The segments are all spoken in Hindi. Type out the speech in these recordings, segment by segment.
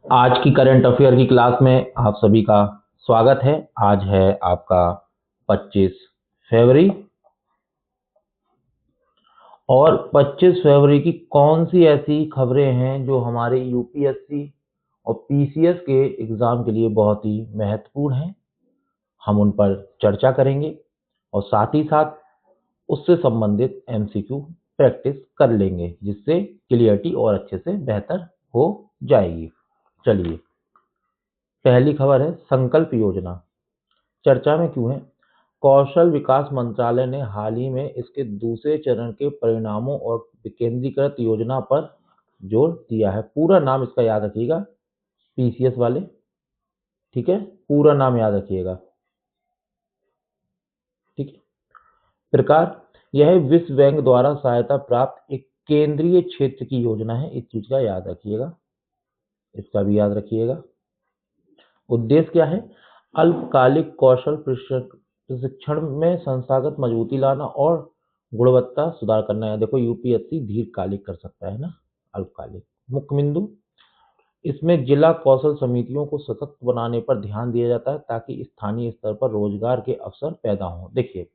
आज की करंट अफेयर की क्लास में आप सभी का स्वागत है। आज है आपका 25 फरवरी और 25 फरवरी की कौन सी ऐसी खबरें हैं जो हमारे यूपीएससी और पीसीएस के एग्जाम के लिए बहुत ही महत्वपूर्ण हैं, हम उन पर चर्चा करेंगे और साथ ही साथ उससे संबंधित एमसीक्यू प्रैक्टिस कर लेंगे, जिससे क्लियरिटी और अच्छे से बेहतर हो जाएगी। चलिए, पहली खबर है संकल्प योजना चर्चा में क्यों है। कौशल विकास मंत्रालय ने हाल ही में इसके दूसरे चरण के परिणामों और विकेंद्रीकृत योजना पर जोर दिया है। पूरा नाम इसका याद रखिएगा, पीसीएस वाले, ठीक है, पूरा नाम याद रखिएगा, ठीक है। प्रकार, यह विश्व बैंक द्वारा सहायता प्राप्त एक केंद्रीय क्षेत्र की योजना है, इस चीज का याद रखिएगा, इसका भी याद रखिएगा। उद्देश्य क्या है? अल्पकालिक कौशल प्रशिक्षण में संस्थागत मजबूती लाना और गुणवत्ता सुधार करना है। देखो, यूपीएससी दीर्घकालिक कर सकता है ना, अल्पकालिक। मुख्य बिंदु, इसमें जिला कौशल समितियों को सशक्त बनाने पर ध्यान दिया जाता है ताकि स्थानीय स्तर पर रोजगार के अवसर पैदा हों। देखिए,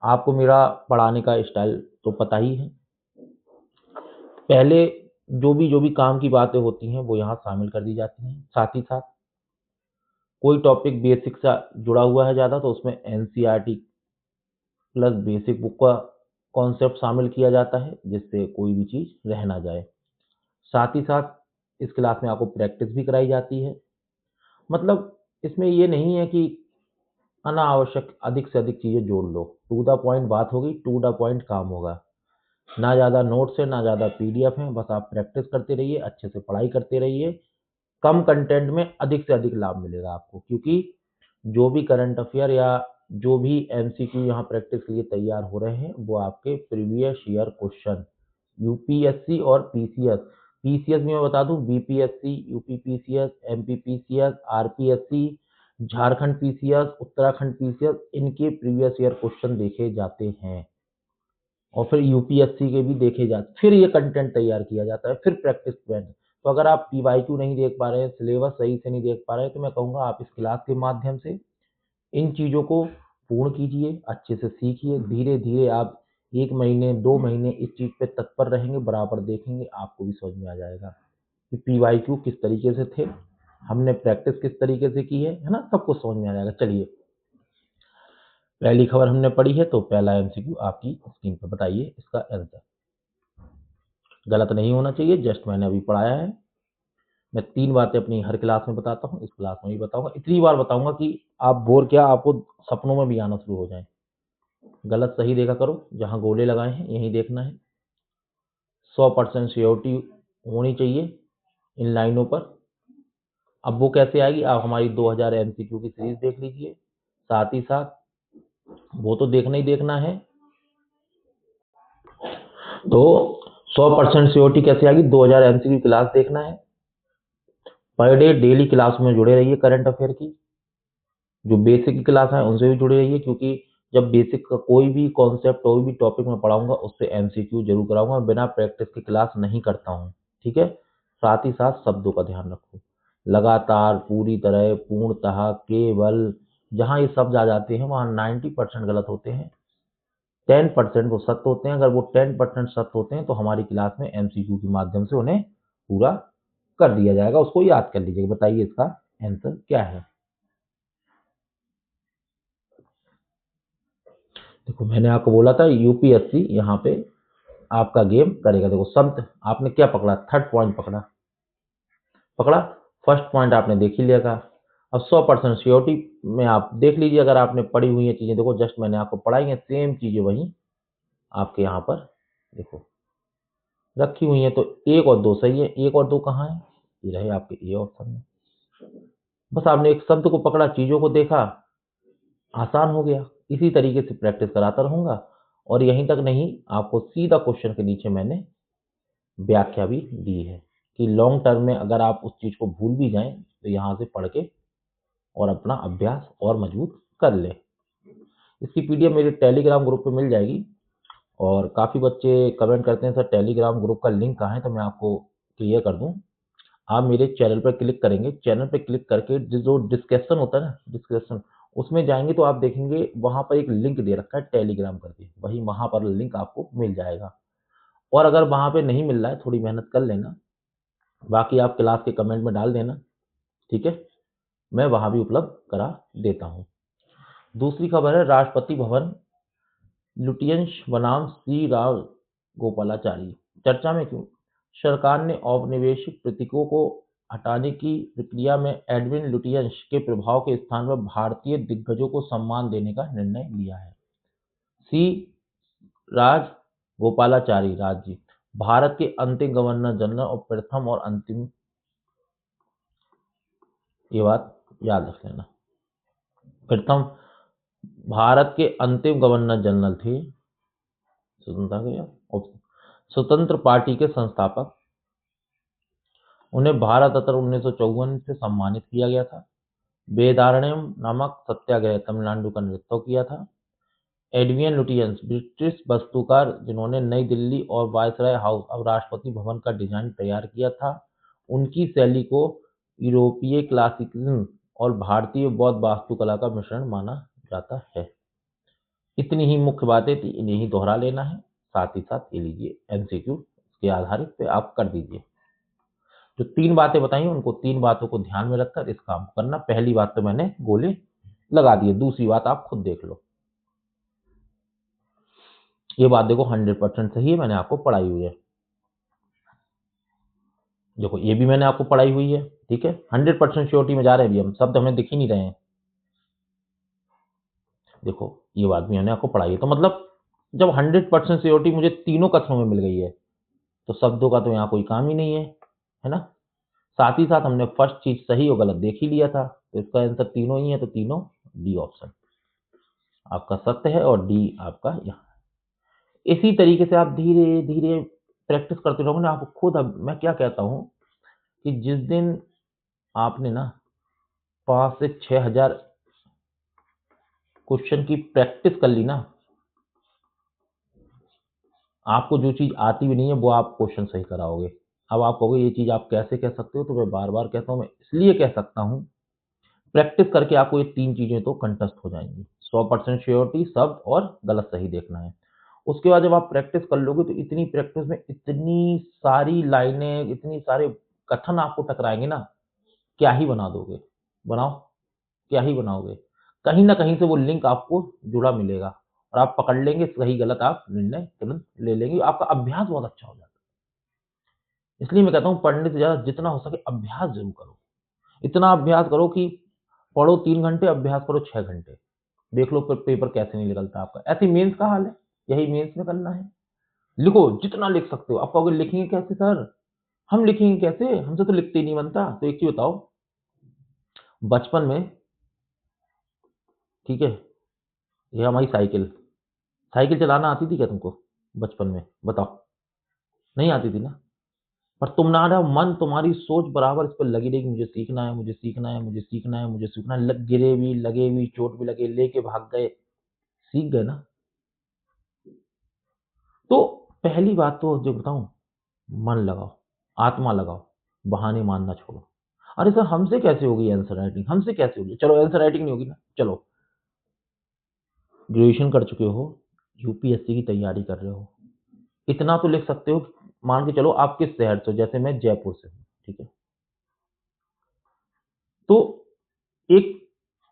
आपको मेरा पढ़ाने का स्टाइल तो पता ही है। पहले जो भी काम की बातें होती हैं वो यहाँ शामिल कर दी जाती हैं। साथ ही साथ कोई टॉपिक बेसिक से जुड़ा हुआ है ज़्यादा तो उसमें एनसीईआरटी प्लस बेसिक बुक का कॉन्सेप्ट शामिल किया जाता है, जिससे कोई भी चीज़ रह ना जाए। साथ ही साथ इस क्लास में आपको प्रैक्टिस भी कराई जाती है। मतलब इसमें ये नहीं है कि अनावश्यक अधिक से अधिक चीज़ें जोड़ लो। टू द पॉइंट बात होगी, टू द पॉइंट काम होगा। ना ज़्यादा नोट्स है, ना ज़्यादा पीडीएफ है, बस आप प्रैक्टिस करते रहिए, अच्छे से पढ़ाई करते रहिए। कम कंटेंट में अधिक से अधिक लाभ मिलेगा आपको, क्योंकि जो भी करंट अफेयर या जो भी एमसीक्यू यहाँ प्रैक्टिस के लिए तैयार हो रहे हैं वो आपके प्रीवियस ईयर क्वेश्चन यूपीएससी और पीसीएस। पीसीएस में मैं बता दूं, BPSC, UP PCS, MP PCS, RPSC, Jharkhand PCS, Uttarakhand PCS, इनके प्रीवियस ईयर क्वेश्चन देखे जाते हैं और फिर यूपीएससी के भी देखे जाते, फिर ये कंटेंट तैयार किया जाता है, फिर प्रैक्टिस प्लान। तो अगर आप पीवाईक्यू नहीं देख पा रहे हैं, सिलेबस सही से नहीं देख पा रहे हैं, तो मैं कहूँगा आप इस क्लास के माध्यम से इन चीज़ों को पूर्ण कीजिए, अच्छे से सीखिए। धीरे धीरे आप 1 महीने 2 महीने इस चीज़ पे तत्पर रहेंगे, बराबर देखेंगे, आपको भी समझ में आ जाएगा कि पीवाईक्यू किस तरीके से थे, हमने प्रैक्टिस किस तरीके से की है ना, सब कुछ समझ में आ जाएगा। चलिए, पहली खबर हमने पढ़ी है तो पहला एमसीक्यू आपकी स्क्रीन पर बताइए इसका आंसर। गलत नहीं होना चाहिए, जस्ट मैंने अभी पढ़ाया है। मैं 3 बातें अपनी हर क्लास में बताता हूँ, इस क्लास में भी बताऊंगा। इतनी बार बताऊंगा कि आप बोर क्या, आपको सपनों में भी आना शुरू हो जाए। गलत सही देखा करो, जहां गोले लगाए हैं यही देखना है। 100% श्योरिटी होनी चाहिए इन लाइनों पर। अब वो कैसे आएगी, आप हमारी 2000 एमसीक्यू की सीरीज देख लीजिए। साथ ही साथ वो तो देखना ही देखना है। तो 100% श्योरिटी कैसे आएगी, 2000 एमसीक्यू क्लास देखना है। पर डे डेली क्लास में जुड़े रहिए, करंट अफेयर की जो बेसिक की क्लास है उनसे भी जुड़े रहिए, क्योंकि जब बेसिक का कोई भी कॉन्सेप्ट, कोई भी टॉपिक में पढ़ाऊंगा उससे एमसीक्यू जरूर कराऊंगा। बिना प्रैक्टिस की क्लास नहीं करता हूँ, ठीक है। साथ ही साथ शब्दों का ध्यान रखो, लगातार, पूरी तरह, पूर्णतः, केवल, जहाँ ये शब्द आ जाते हैं वहाँ 90% गलत होते हैं, 10% वो सत्य होते हैं। अगर वो 10% सत्य होते हैं तो हमारी क्लास में एमसीक्यू के माध्यम से उन्हें पूरा कर दिया जाएगा, उसको याद कर लीजिएगा। बताइए इसका आंसर क्या है। देखो, मैंने आपको बोला था यूपीएससी यहाँ पे आपका गेम करेगा। देखो, शब्द आपने क्या पकड़ा, थर्ड पॉइंट पकड़ा, फर्स्ट पॉइंट आपने देख ही लिया था। अब 100% श्योरिटी में आप देख लीजिए, अगर आपने पढ़ी हुई है चीजें, देखो जस्ट मैंने आपको पढ़ाई है, सेम चीजें वही आपके यहाँ पर देखो रखी हुई है। तो 1 और 2 सही है, 1 और 2 कहाँ है, ये रहे आपके ए ऑप्शन में। बस आपने एक शब्द को पकड़ा, चीजों को देखा, आसान हो गया। इसी तरीके से प्रैक्टिस कराता रहूंगा। और यहीं तक नहीं, आपको सीधा क्वेश्चन के नीचे मैंने व्याख्या भी दी है कि लॉन्ग टर्म में अगर आप उस चीज को भूल भी जाएं तो यहाँ से पढ़ के और अपना अभ्यास और मजबूत कर ले। इसकी पीडीएफ मेरे टेलीग्राम ग्रुप पे मिल जाएगी। और काफ़ी बच्चे कमेंट करते हैं सर टेलीग्राम ग्रुप का लिंक कहाँ है, तो मैं आपको क्लियर कर दूं। आप मेरे चैनल पर क्लिक करेंगे, चैनल पे क्लिक करके जो डिस्कशन होता है ना, डिस्कशन, उसमें जाएंगे तो आप देखेंगे वहां पर एक लिंक दे रखा है टेलीग्राम करके, वही वहां पर लिंक आपको मिल जाएगा। और अगर वहां पे नहीं मिल रहा है, थोड़ी मेहनत कर लेना, बाकी आप क्लास के कमेंट में डाल देना, ठीक है, मैं वहां भी उपलब्ध करा देता हूँ। दूसरी खबर है, राष्ट्रपति भवन लुटियंस बनाम श्री राव गोपालाचारी, चर्चा में क्यों? सरकार ने औपनिवेशिक प्रतीकों को हटाने की प्रक्रिया में एडविन लुटियंस के प्रभाव के स्थान पर भारतीय दिग्गजों को सम्मान देने का निर्णय लिया है। सी राज गोपालाचारी राज्य भारत के अंतिम गवर्नर जनरल और प्रथम और अंतिम, ये बात याद रख लेना, प्रथम भारत के अंतिम गवर्नर जनरल थे, स्वतंत्र पार्टी के संस्थापक। उन्हें भारत रत्न 1954 से सम्मानित किया गया था। वेदारण्यम नामक सत्याग्रह तमिलनाडु का नेतृत्व किया था। एडवियन लुटियंस ब्रिटिश वास्तुकार जिन्होंने नई दिल्ली और वायसराय हाउस अब राष्ट्रपति भवन का डिजाइन तैयार किया था। उनकी शैली को यूरोपीय क्लासिसिज्म और भारतीय बौद्ध वास्तुकला का मिश्रण माना जाता है। इतनी ही मुख्य बातें थी, इन्हें ही दोहरा लेना है, साथ ही साथ ये लीजिए एमसीक्यू के आधारित पे आप कर दीजिए। जो 3 बातें बताई उनको 3 बातों को ध्यान में रखकर इस काम को करना। पहली बात तो मैंने गोले लगा दिए, दूसरी बात आप खुद देख लो। ये बात देखो 100% सही है, मैंने आपको पढ़ाई हुई है। देखो ये भी मैंने आपको पढ़ाई हुई है, ठीक है। 100% श्योरिटी में जा रहे हैं, अभी हम शब्द हमें दिख ही नहीं रहे हैं। देखो ये बात भी मैंने आपको पढ़ाई है, तो मतलब जब 100% श्योरिटी मुझे तीनों कथनों में मिल गई है, तो शब्दों का तो यहाँ कोई काम ही नहीं है ना। साथ ही साथ हमने फर्स्ट चीज सही और गलत देख ही लिया था, तो इसका आंसर तीनों ही है, तो तीनों डी ऑप्शन आपका सत्य है और डी आपका यहाँ। इसी तरीके से आप धीरे धीरे प्रैक्टिस करते रहोगे ना, आप खुद, अब मैं क्या कहता हूँ कि जिस दिन आपने ना 5 से 6,000 क्वेश्चन की प्रैक्टिस कर ली ना, आपको जो चीज आती भी नहीं है वो आप क्वेश्चन सही कराओगे। अब आप कहोगे ये चीज आप कैसे कह सकते हो, तो मैं बार बार कहता हूँ, मैं इसलिए कह सकता हूँ, प्रैक्टिस करके आपको ये 3 चीजें तो कंठस्थ हो जाएंगी। 100% श्योरिटी, शब्द और गलत सही देखना है। उसके बाद जब आप प्रैक्टिस कर लोगे तो इतनी प्रैक्टिस में इतनी सारी लाइनें, इतनी सारे कथन आपको टकराएंगे ना, क्या ही बना दोगे, बनाओ, क्या ही बनाओगे। कहीं ना कहीं से वो लिंक आपको जुड़ा मिलेगा और आप पकड़ लेंगे, सही गलत आप निर्णय तुरंत ले लेंगे, आपका अभ्यास बहुत अच्छा हो जाता है। इसलिए मैं कहता हूँ पढ़ने से ज्यादा जितना हो सके अभ्यास जरूर करो। इतना अभ्यास करो कि पढ़ो 3 घंटे, अभ्यास करो 6 घंटे, देख लो पेपर कैसे नहीं निकलता आपका। ऐसी मेंस का हाल है, यही मेंस में करना है। लिखो जितना लिख सकते हो। आप कहोगे लिखेंगे कैसे सर, हम लिखेंगे कैसे, हमसे तो लिखते ही नहीं बनता। तो एक चीज बताओ, बचपन में, ठीक है, ये हमारी साइकिल, साइकिल चलाना आती थी क्या तुमको बचपन में, बताओ? नहीं आती थी ना। पर तुम्हारा मन, तुम्हारी सोच बराबर इस पर लगी रही कि मुझे सीखना है, मुझे सीखना है, मुझे सीखना है, मुझे सीखना है। गिरे भी, लगे भी, चोट भी लगे, लेके भाग गए, सीख गए ना। तो पहली बात तो जो बताऊं, मन लगाओ, आत्मा लगाओ, बहाने मारना छोड़ो। अरे सर हमसे कैसे होगी आंसर राइटिंग, हमसे कैसे होगी? चलो आंसर राइटिंग नहीं होगी ना, चलो ग्रेजुएशन कर चुके हो, यूपीएससी की तैयारी कर रहे हो, इतना तो लिख सकते हो। मान के चलो आप किस शहर से हो, जैसे मैं जयपुर से हूँ, ठीक है, तो एक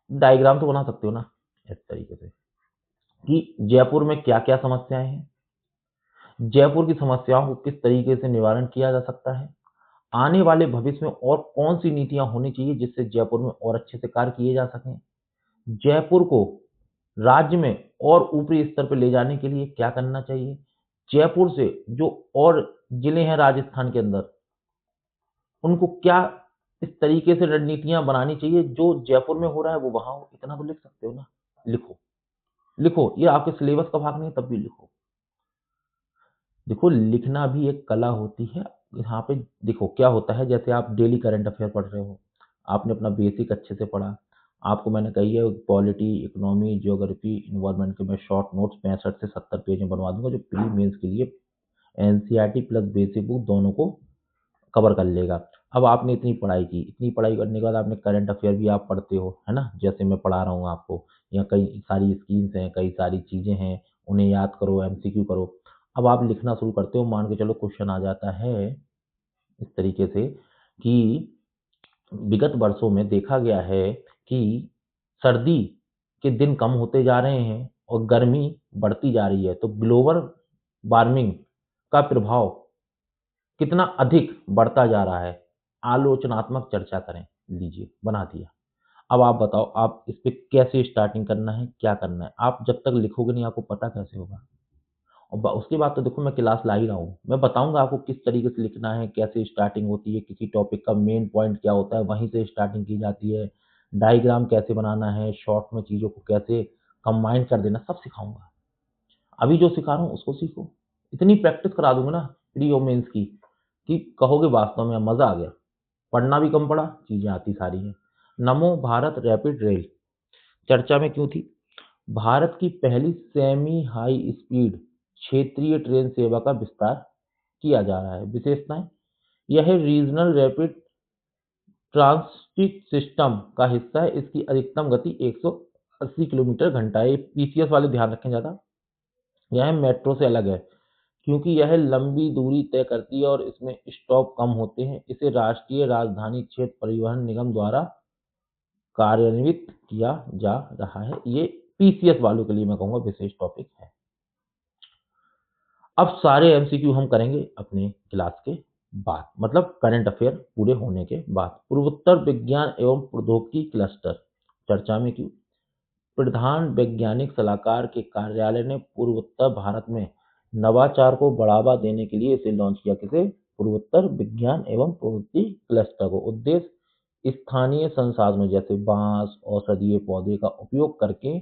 डायग्राम तो बना सकते हो ना इस तरीके से कि जयपुर में क्या क्या समस्याएं हैं, जयपुर की समस्याओं को किस तरीके से निवारण किया जा सकता है, आने वाले भविष्य में और कौन सी नीतियां होनी चाहिए जिससे जयपुर में और अच्छे से कार्य किए जा सकें, जयपुर को राज्य में और ऊपरी स्तर पर ले जाने के लिए क्या करना चाहिए, जयपुर से जो और जिले हैं राजस्थान के अंदर, उनको क्या इस तरीके से रणनीतियां बनानी चाहिए जो जयपुर में हो रहा है वो वहां हो। इतना तो लिख सकते हो ना, लिखो, लिखो, ये आपके सिलेबस का भाग नहीं है, तब भी लिखो। देखो लिखना भी एक कला होती है। यहाँ पे देखो क्या होता है, जैसे आप डेली करंट अफेयर पढ़ रहे हो, आपने अपना बेसिक अच्छे से पढ़ा, आपको मैंने कही है पॉलिटी, इकोनॉमी, ज्योग्राफी, इन्वायरमेंट के मैं शॉर्ट नोट्स 65 से 70 पेज में बनवा दूंगा, जो प्री मेंस के लिए एनसीईआरटी प्लस बेसिक बुक दोनों को कवर कर लेगा। अब आपने इतनी पढ़ाई की, इतनी पढ़ाई करने के बाद आपने करंट अफेयर भी आप पढ़ते हो, है ना, जैसे मैं पढ़ा रहा हूँ आपको, या कई सारी स्कीम्स हैं, कई सारी चीज़ें हैं, उन्हें याद करो, एमसीक्यू करो। अब आप लिखना शुरू करते हो, मान के चलो क्वेश्चन आ जाता है इस तरीके से कि विगत वर्षों में देखा गया है कि सर्दी के दिन कम होते जा रहे हैं और गर्मी बढ़ती जा रही है, तो ग्लोबल वार्मिंग का प्रभाव कितना अधिक बढ़ता जा रहा है, आलोचनात्मक चर्चा करें। लीजिए, बना दिया। अब आप बताओ, आप इस पे कैसे स्टार्टिंग करना है, क्या करना है? आप जब तक लिखोगे नहीं, आपको पता कैसे होगा? और उसके बाद तो देखो, मैं क्लास ला ही रहा हूँ, मैं बताऊंगा आपको किस तरीके से लिखना है, कैसे स्टार्टिंग होती है, किसी टॉपिक का मेन पॉइंट क्या होता है, वहीं से स्टार्टिंग की जाती है, डायग्राम कैसे बनाना है, शॉर्ट में चीज़ों को कैसे कंबाइन कर देना, सब सिखाऊंगा। अभी जो सिखा रहा हूँ उसको सीखो। इतनी प्रैक्टिस करा दूंगा ना प्री और मेंस की, कि कहोगे वास्तव में मज़ा आ गया, पढ़ना भी कम पड़ा, चीज़ें आती सारी हैं। नमो भारत रैपिड रेल चर्चा में क्यों थी? भारत की पहली सेमी हाई स्पीड क्षेत्रीय ट्रेन सेवा का विस्तार किया जा रहा है। विशेषताएं, यह रीजनल रैपिड ट्रांसिट सिस्टम का हिस्सा है। इसकी अधिकतम गति 180 किलोमीटर घंटा है। पीसीएस वाले ध्यान रखें ज़्यादा। यह मेट्रो से अलग है क्योंकि यह लंबी दूरी तय करती है और इसमें स्टॉप कम होते हैं। इसे राष्ट्रीय राजधानी क्षेत्र परिवहन निगम द्वारा कार्यान्वित किया जा रहा है। ये पीसीएस वालों के लिए मैं कहूँगा विशेष टॉपिक है। अब सारे एमसीक्यू हम करेंगे अपने क्लास के बाद, मतलब करंट अफेयर पूरे होने के बाद। पूर्वोत्तर विज्ञान एवं प्रौद्योगिकी क्लस्टर चर्चा में क्यों? प्रधान वैज्ञानिक सलाहकार के कार्यालय ने पूर्वोत्तर भारत में नवाचार को बढ़ावा देने के लिए इसे लॉन्च किया। किसे? पूर्वोत्तर विज्ञान एवं प्रौद्योगिकी क्लस्टर को। उद्देश्य स्थानीय संसाधनों जैसे बांस, औषधीय पौधे का उपयोग करके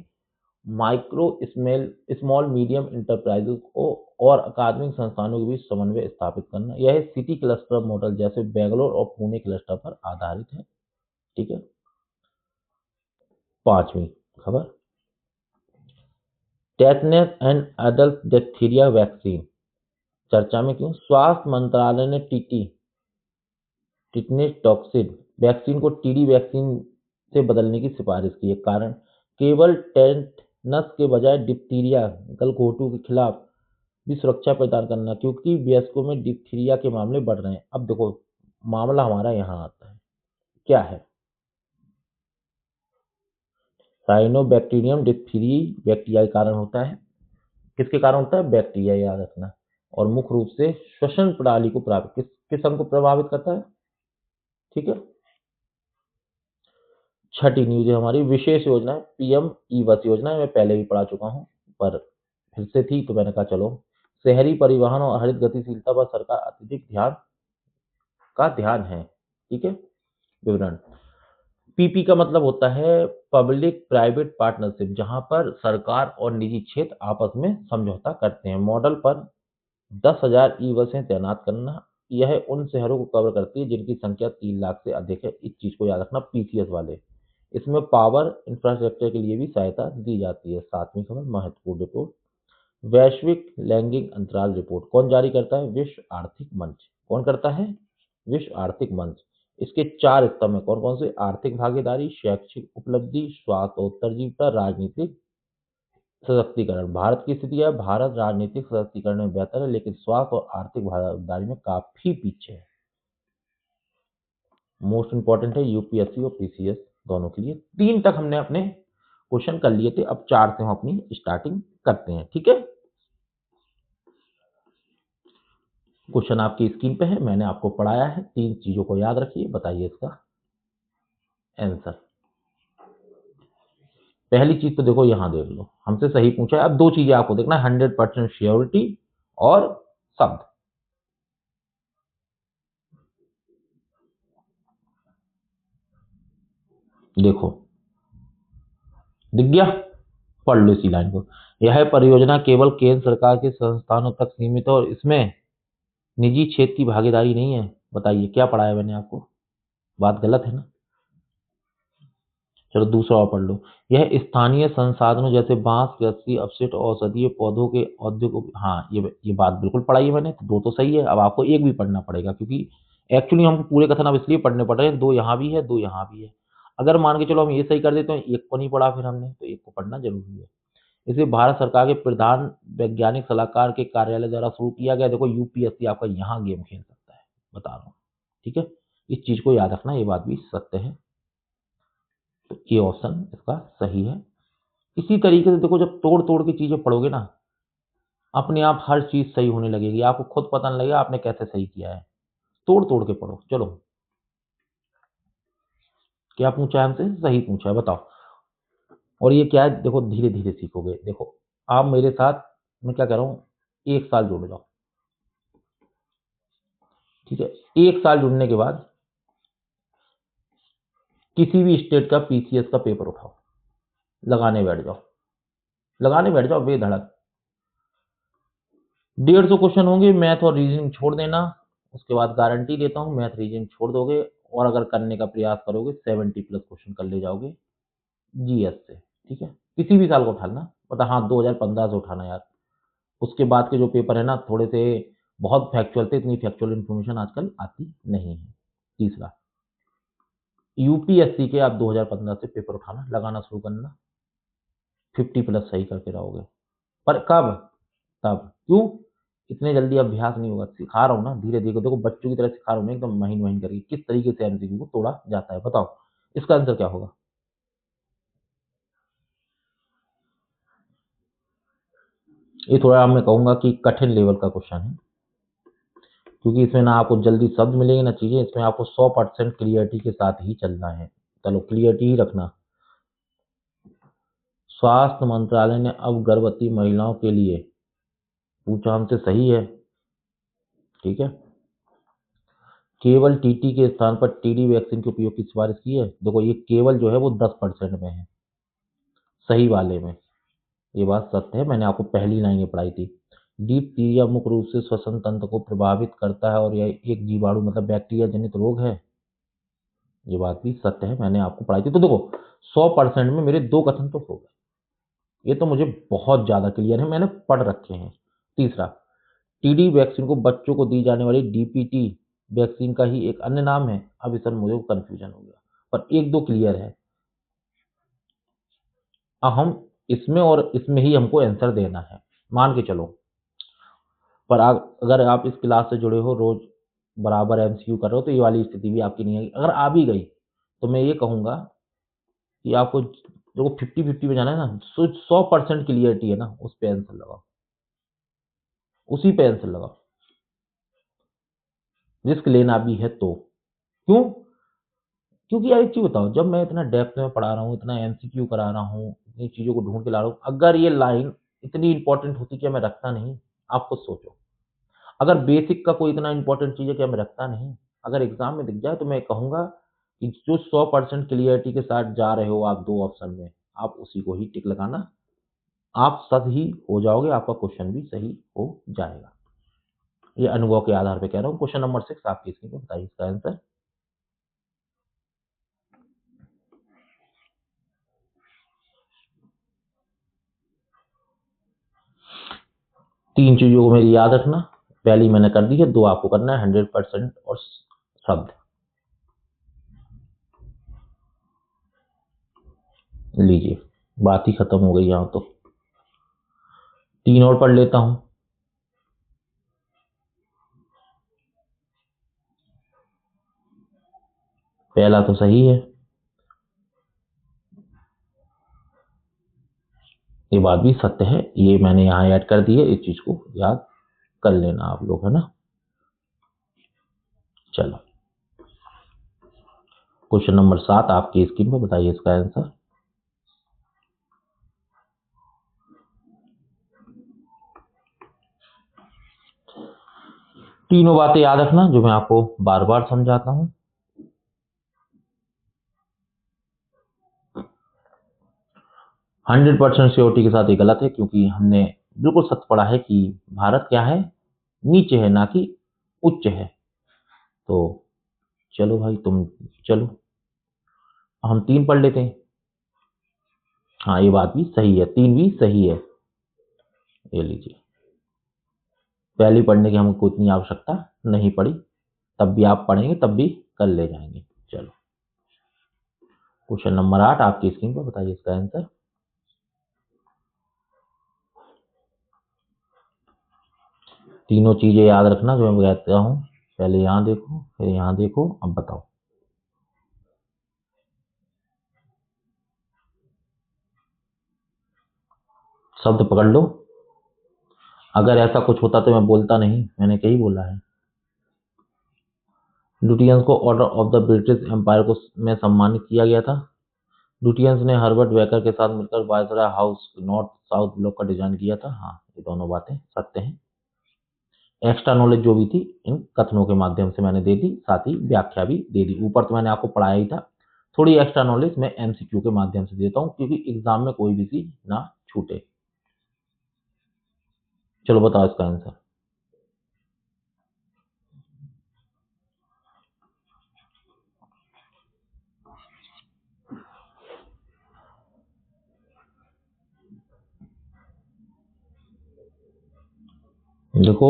माइक्रो स्मॉल मीडियम इंटरप्राइजेज को और अकादमिक संस्थानों के बीच समन्वय स्थापित करना। यह सिटी क्लस्टर मॉडल जैसे बेंगलोर और पुणे क्लस्टर पर आधारित है। ठीक है। 5वीं खबर, tetanus and adult diphtheria vaccine चर्चा में क्यों? स्वास्थ्य मंत्रालय ने टिटनेस टॉक्सिन वैक्सीन को टीडी वैक्सीन से बदलने की सिफारिश की है। कारण, केवल टेटनस के बजाय डिप्थीरिया गलघोटू के खिलाफ भी सुरक्षा प्रदान करना, क्योंकि वयस्कों में डिप्थीरिया के मामले बढ़ रहे हैं। अब देखो, मामला हमारा यहाँ आता है, क्या है? साइनोबैक्टीरियम डिप्थीरी बैक्टीरिया के कारण होता है। किसके कारण होता है? बैक्टीरिया, याद रखना। और मुख्य रूप से श्वसन प्रणाली को प्रभावित, किस अंग को प्रभावित करता है? ठीक है। छठी न्यूज है हमारी, विशेष योजना पीएम ई बस योजना। मैं पहले भी पढ़ा चुका हूँ, पर फिर से थी तो मैंने कहा चलो। शहरी परिवहन और हरित गतिशीलता पर सरकार अत्यधिक ध्यान है। ठीक है। विवरण, पीपी का मतलब होता है पब्लिक प्राइवेट पार्टनरशिप, जहां पर सरकार और निजी क्षेत्र आपस में समझौता करते हैं। मॉडल पर 10,000 ई बसें तैनात करना। यह उन शहरों को कवर करती है जिनकी संख्या 3 लाख से अधिक है। इस चीज को याद रखना, पीसीएस वाले। इसमें पावर इंफ्रास्ट्रक्चर के लिए भी सहायता दी जाती है। 7वीं खबर, महत्वपूर्ण रिपोर्ट, वैश्विक लैंगिक अंतराल रिपोर्ट कौन जारी करता है? विश्व आर्थिक मंच। कौन करता है? विश्व आर्थिक मंच। इसके 4 स्तंभ है, कौन कौन से? आर्थिक भागीदारी, शैक्षिक उपलब्धि, स्वास्थ्य और उत्तरजीविता, राजनीतिक सशक्तिकरण। भारत की स्थिति है, भारत राजनीतिक सशक्तिकरण में बेहतर है, लेकिन स्वास्थ्य और आर्थिक भागीदारी में काफी पीछे है। मोस्ट इंपॉर्टेंट है यूपीएससी और पीसीएस दोनों के लिए। 3 तक हमने अपने क्वेश्चन कर लिए थे, अब 4 से हम अपनी स्टार्टिंग करते हैं। ठीक है। क्वेश्चन आपकी स्क्रीन पे है, मैंने आपको पढ़ाया है। 3 चीजों को याद रखिए, बताइए इसका आंसर। पहली चीज तो देखो, यहां देख लो, हमसे सही पूछा है। अब 2 चीजें आपको देखना है, 100% श्योरिटी और शब्द। देखो, दिख गया? पढ़ लो इसी लाइन को। यह परियोजना केवल केंद्र सरकार के संस्थानों तक सीमित है और इसमें निजी क्षेत्र की भागीदारी नहीं है। बताइए क्या पढ़ाया मैंने आपको? बात गलत है ना? चलो दूसरा और पढ़ लो। यह स्थानीय संसाधनों जैसे बांस, कृषि अपशिष्ट, औषधीय पौधों के औद्योगिक, हाँ ये बात बिल्कुल पढ़ाई है मैंने, तो 2 तो सही है। अब आपको एक भी पढ़ना पड़ेगा, क्योंकि एक्चुअली हमको पूरे कथन अब इसलिए पढ़ने पड़ रहे हैं, 2 यहाँ भी है, 2 यहाँ भी है। अगर मान के चलो हम ये सही कर देते हैं, एक को नहीं पढ़ा फिर हमने, तो एक को पढ़ना जरूरी है। इसे भारत सरकार के प्रधान वैज्ञानिक सलाहकार के कार्यालय द्वारा शुरू किया गया। देखो यूपीएससी आपका यहाँ गेम खेल सकता है, बता रहा हूँ, ठीक है। इस चीज को याद रखना, ये बात भी सत्य है। तो ये ऑप्शन इसका सही है। इसी तरीके से देखो, जब तोड़ तोड़ की चीजें पढ़ोगे ना, अपने आप हर चीज सही होने लगेगी, आपको खुद पता नहीं लगेगा आपने कैसे सही किया है। तोड़ तोड़ के पढ़ो। चलो, क्या पूछा है हमसे? सही पूछा है, बताओ। और ये क्या है, देखो धीरे धीरे सीखोगे। देखो आप मेरे साथ, मैं क्या कह रहा हूँ, 1 साल जुड़ जाओ, ठीक है। 1 साल जुड़ने के बाद किसी भी स्टेट का पीसीएस का पेपर उठाओ, लगाने बैठ जाओ, लगाने बैठ जाओ बेधड़क। 150 क्वेश्चन होंगे, मैथ और रीजनिंग छोड़ देना। उसके बाद गारंटी देता हूँ, मैथ रीजनिंग छोड़ दोगे और अगर करने का प्रयास करोगे 70 प्लस क्वेश्चन कर ले जाओगे जीएस से, ठीक है। किसी भी साल को उठाना, पता, हाँ 2015 से उठाना यार। उसके बाद के जो पेपर है ना, थोड़े से बहुत फैक्चुअल थे, इतनी फैक्चुअल इन्फॉर्मेशन आजकल आती नहीं है। तीसरा, यूपीएससी के आप 2015 से पेपर उठाना, लगाना शुरू करना, 50 प्लस सही करके रहोगे। पर कब? तब। क्यों? इतने जल्दी अभ्यास नहीं होगा, सिखा रहा हूँ ना धीरे धीरे। देखो बच्चों की तरह सिखा रहा हूँ एकदम महीन महीन करके, किस तरीके से एमसीक्यू को तोड़ा जाता है। बताओ इसका आंसर क्या होगा? ये थोड़ा मैं कहूंगा कि कठिन लेवल का क्वेश्चन है, क्योंकि इसमें ना आपको जल्दी शब्द मिलेंगे ना चीजें, इसमें आपको 100% क्लियरिटी के साथ ही चलना है। चलो क्लियरिटी ही रखना। स्वास्थ्य मंत्रालय ने अब गर्भवती महिलाओं के लिए पूछा हमसे, सही है, ठीक है, केवल टीटी के स्थान पर टीडी वैक्सीन के उपयोग की सिफारिश की है। देखो ये केवल जो है वो 10% में है, सही वाले में। ये बात सत्य है, मैंने आपको पहली लाइन ये पढ़ाई थी। डिप्थीरिया मुख्य रूप से श्वसन तंत्र को प्रभावित करता है और यह एक जीवाणु मतलब बैक्टीरिया जनित रोग है। ये बात भी सत्य है, मैंने आपको पढ़ाई थी। तो देखो 100% में मेरे 2 कथन तो हो गए, ये तो मुझे बहुत ज्यादा क्लियर है, मैंने पढ़ रखे हैं। तीसरा, टीडी वैक्सीन को बच्चों को दी जाने वाली डीपीटी वैक्सीन का ही एक अन्य नाम है। अब इस पर मुझे कंफ्यूजन हो गया, पर 1-2 क्लियर है। अब हम इसमें और इसमें ही हमको आंसर देना है, मान के चलो। पर अगर आप इस क्लास से जुड़े हो, रोज बराबर एमसीक्यू कर रहे हो, तो ये वाली स्थिति भी आपकी नहीं आएगी। अगर आ भी गई तो मैं ये कहूंगा कि आपको जो 50-50 में जाना है ना, 100% क्लियरिटी है ना, उस पे आंसर लगाओ, उसी पे आंसर लगाओ, रिस्क लेना भी है तो। क्यों? क्योंकि यार एक चीज बताओ, जब मैं इतना डेप्थ में पढ़ा रहा हूँ, इतना एमसीक्यू करा रहा हूँ, इतनी चीजों को ढूंढ के ला रहा हूँ, अगर ये लाइन इतनी इंपॉर्टेंट होती क्या मैं रखता नहीं? आप खुद सोचो। अगर बेसिक का कोई इतना इंपॉर्टेंट चीज है क्या मैं रखता नहीं? अगर एग्जाम में दिख जाए तो मैं कहूंगा कि जो 100% क्लियरिटी के साथ जा रहे हो आप 2 ऑप्शन में, आप उसी को ही टिक लगाना, आप सही हो जाओगे, आपका क्वेश्चन भी सही हो जाएगा। ये अनुभव के आधार पे कह रहा हूँ। क्वेश्चन नंबर 6 आपकी स्क्रीन पे बताइए इसका आंसर। तीन चीजों को मेरी याद रखना, पहली मैंने कर दी है, 2 आपको करना है, 100% और शब्द। लीजिए, बात ही खत्म हो गई यहां तो। 3 और पढ़ लेता हूं। पहला तो सही है, ये बात भी सत्य है, ये मैंने यहाँ ऐड कर दी है, इस चीज को याद कर लेना आप लोग, है ना। चलो क्वेश्चन नंबर 7 आपकी स्क्रीन पर बताइए इसका आंसर। तीनों बातें याद रखना जो मैं आपको बार बार समझाता हूं। 100% श्योरिटी के साथ ये गलत है, क्योंकि हमने बिल्कुल सच पढ़ा है कि भारत क्या है, नीचे है ना कि उच्च है। तो चलो भाई तुम, चलो हम 3 पढ़ लेते हैं। हाँ ये बात भी सही है, 3 भी सही है। ये लीजिए, पहली पढ़ने की हमको इतनी आवश्यकता नहीं पड़ी, तब भी आप पढ़ेंगे, तब भी कर ले जाएंगे। चलो क्वेश्चन नंबर 8 आपकी स्क्रीन पर, बताइए इसका आंसर। तीनों चीजें याद रखना जो मैं कहता हूँ, पहले यहाँ देखो फिर यहाँ देखो, अब बताओ। शब्द पकड़ लो, अगर ऐसा कुछ होता तो मैं बोलता नहीं, मैंने क्या ही बोला है। लुटियंस को Order of the British Empire को में सम्मानित किया गया था। लुटियंस ने हर्बर्ट बेकर के साथ मिलकर viceroy house north south block का डिजाइन किया था। हाँ, ये दोनों बातें सत्य हैं। एक्स्ट्रा नॉलेज जो भी थी इन कथनों के माध्यम से मैंने दे दी, साथ ही व्याख्या भी दे दी। ऊपर तो मैंने आपको पढ़ाया ही था, थोड़ी एक्स्ट्रा नॉलेज मैं एमसीक्यू के माध्यम से देता हूँ, क्योंकि एग्जाम में कोई भी चीज ना छूटे। चलो बताओ इसका आंसर। देखो,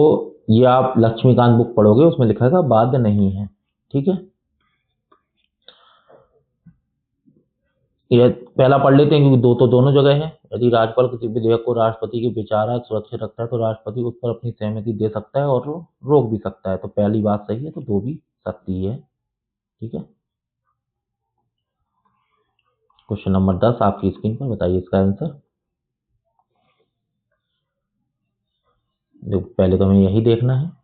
ये आप लक्ष्मीकांत बुक पढ़ोगे, उसमें लिखा है बाध्य नहीं है, ठीक है। ये पहला पढ़ लेते हैं, क्योंकि दो तो दोनों जगह है। यदि राज्यपाल किसी विधेयक को राष्ट्रपति के विचाराधीन सुरक्षित रखता है तो राष्ट्रपति उस पर अपनी सहमति दे सकता है और रोक भी सकता है। तो पहली बात सही है, तो दो भी सत्य ही है, ठीक है। क्वेश्चन नंबर 10 आपकी स्क्रीन पर, बताइए इसका आंसर। देखो पहले तो हमें यही देखना है।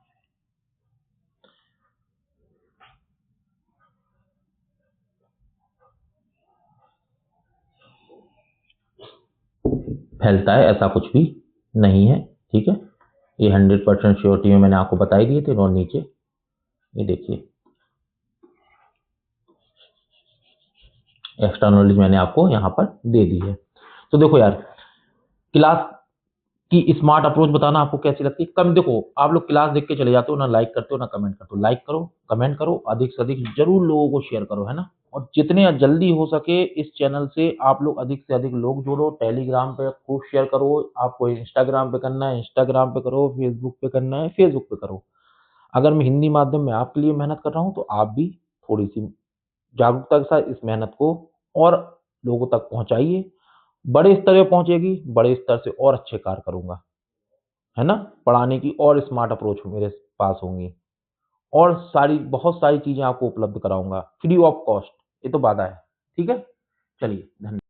फैलता है ऐसा कुछ भी नहीं है, ठीक है। ये 100% श्योरिटी में मैंने आपको बताई दिए थे। और नीचे ये देखिए, एक्स्ट्रा नॉलेज मैंने आपको यहाँ पर दे दी है। तो देखो यार, क्लास की स्मार्ट अप्रोच बताना आपको कैसी लगती है। कम देखो, आप लोग क्लास देख के चले जाते हो, ना लाइक करते हो ना कमेंट करते हो। लाइक करो, कमेंट करो, अधिक से अधिक जरूर लोगों को शेयर करो, है ना। और जितने जल्दी हो सके इस चैनल से आप लोग अधिक से अधिक लोग जोड़ो। टेलीग्राम पे खूब शेयर करो। आपको इंस्टाग्राम पे करना है इंस्टाग्राम पे करो, फेसबुक पे करना है फेसबुक पे करो। अगर मैं हिंदी माध्यम में आपके लिए मेहनत कर रहा हूँ, तो आप भी थोड़ी सी जागरूकता के साथ इस मेहनत को और लोगों तक पहुंचाइए। बड़े स्तर पे पहुंचेगी, बड़े स्तर से और अच्छे कार्य करूंगा, है ना। पढ़ाने की और स्मार्ट अप्रोच मेरे पास होंगी, और सारी बहुत सारी चीजें आपको उपलब्ध कराऊंगा फ्री ऑफ कॉस्ट। ये तो वादा है, ठीक है। चलिए, धन्यवाद।